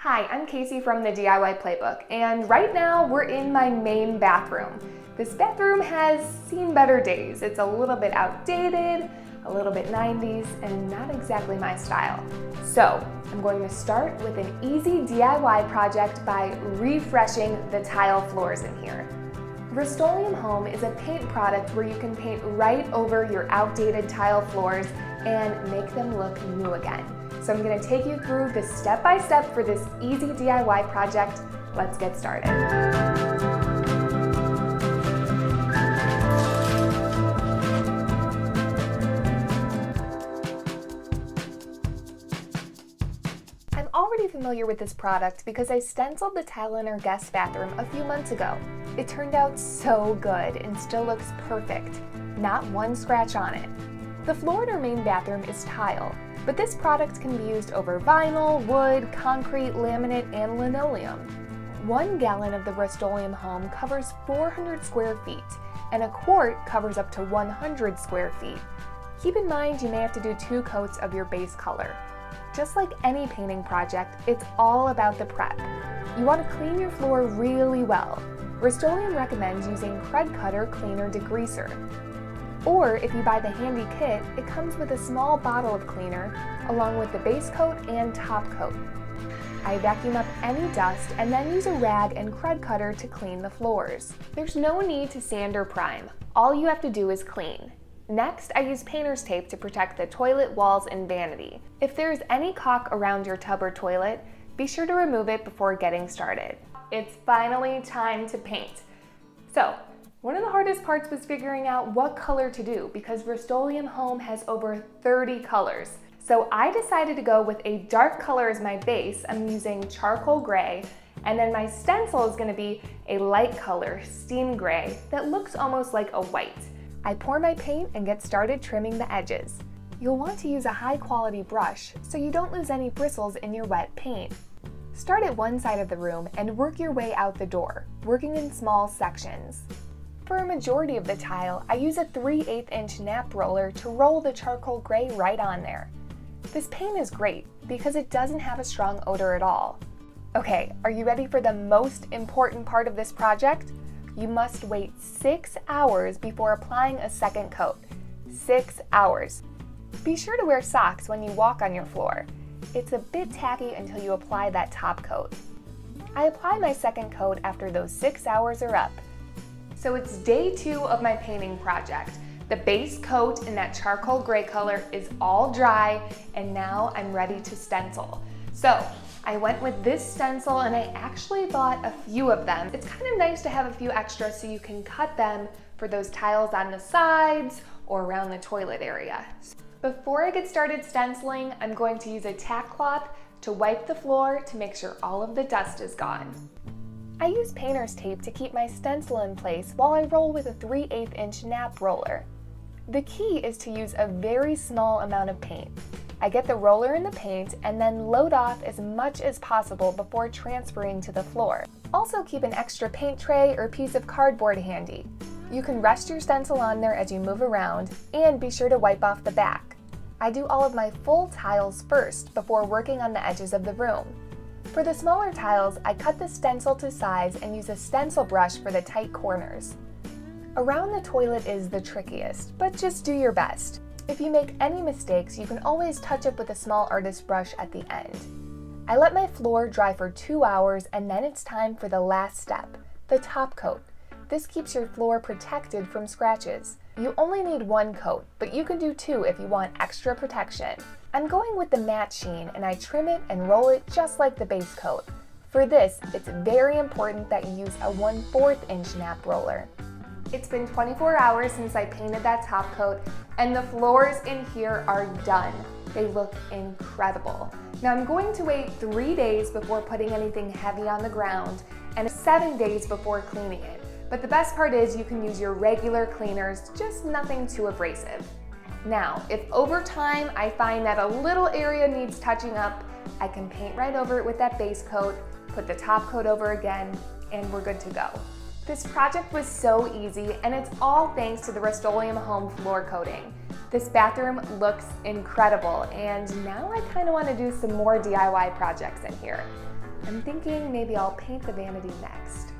Hi, I'm Casey from the DIY Playbook, and right now we're in my main bathroom. This bathroom has seen better days. It's a little bit outdated, a little bit 90s, and not exactly my style. So I'm going to start with an easy DIY project by refreshing the tile floors in here. Rust-Oleum Home is a paint product where you can paint right over your outdated tile floors and make them look new again. So I'm going to take you through the step-by-step for this easy DIY project. Let's get started. I'm already familiar with this product because I stenciled the tile in our guest bathroom a few months ago. It turned out so good and still looks perfect. Not one scratch on it. The floor in our main bathroom is tile, but this product can be used over vinyl, wood, concrete, laminate, and linoleum. 1 gallon of the Rust-Oleum Home covers 400 square feet, and a quart covers up to 100 square feet. Keep in mind you may have to do 2 coats of your base color. Just like any painting project, it's all about the prep. You want to clean your floor really well. Rust-Oleum recommends using Crud Cutter Cleaner Degreaser. Or if you buy the handy kit, it comes with a small bottle of cleaner along with the base coat and top coat. I vacuum up any dust and then use a rag and Crud Cutter to clean the floors. There's no need to sand or prime. All you have to do is clean. Next, I use painter's tape to protect the toilet walls and vanity. If there's any caulk around your tub or toilet, be sure to remove it before getting started. It's finally time to paint. So, one of the hardest parts was figuring out what color to do because Rust-Oleum Home has over 30 colors. So I decided to go with a dark color as my base. I'm using charcoal gray, and then my stencil is going to be a light color, steam gray, that looks almost like a white. I pour my paint and get started trimming the edges. You'll want to use a high quality brush so you don't lose any bristles in your wet paint. Start at one side of the room and work your way out the door, working in small sections. For a majority of the tile, I use a 3/8 inch nap roller to roll the charcoal gray right on there. This paint is great because it doesn't have a strong odor at all. Okay, are you ready for the most important part of this project? You must wait 6 hours before applying a second coat. 6 hours. Be sure to wear socks when you walk on your floor. It's a bit tacky until you apply that top coat. I apply my second coat after those 6 hours are up. So it's day 2 of my painting project. The base coat in that charcoal gray color is all dry, and now I'm ready to stencil. So I went with this stencil and I actually bought a few of them. It's kind of nice to have a few extras so you can cut them for those tiles on the sides or around the toilet area. Before I get started stenciling, I'm going to use a tack cloth to wipe the floor to make sure all of the dust is gone. I use painter's tape to keep my stencil in place while I roll with a 3/8 inch nap roller. The key is to use a very small amount of paint. I get the roller in the paint and then load off as much as possible before transferring to the floor. Also keep an extra paint tray or piece of cardboard handy. You can rest your stencil on there as you move around, and be sure to wipe off the back. I do all of my full tiles first before working on the edges of the room. For the smaller tiles, I cut the stencil to size and use a stencil brush for the tight corners. Around the toilet is the trickiest, but just do your best. If you make any mistakes, you can always touch up with a small artist brush at the end. I let my floor dry for 2 hours and then it's time for the last step, the top coat. This keeps your floor protected from scratches. You only need 1 coat, but you can do 2 if you want extra protection. I'm going with the matte sheen and I trim it and roll it just like the base coat. For this, it's very important that you use a 1/4 inch nap roller. It's been 24 hours since I painted that top coat and the floors in here are done. They look incredible. Now I'm going to wait 3 days before putting anything heavy on the ground and 7 days before cleaning it. But the best part is you can use your regular cleaners, just nothing too abrasive. Now, if over time I find that a little area needs touching up, I can paint right over it with that base coat, put the top coat over again, and we're good to go. This project was so easy, and it's all thanks to the Rust-Oleum Home Floor Coating. This bathroom looks incredible, and now I kind of want to do some more DIY projects in here. I'm thinking maybe I'll paint the vanity next.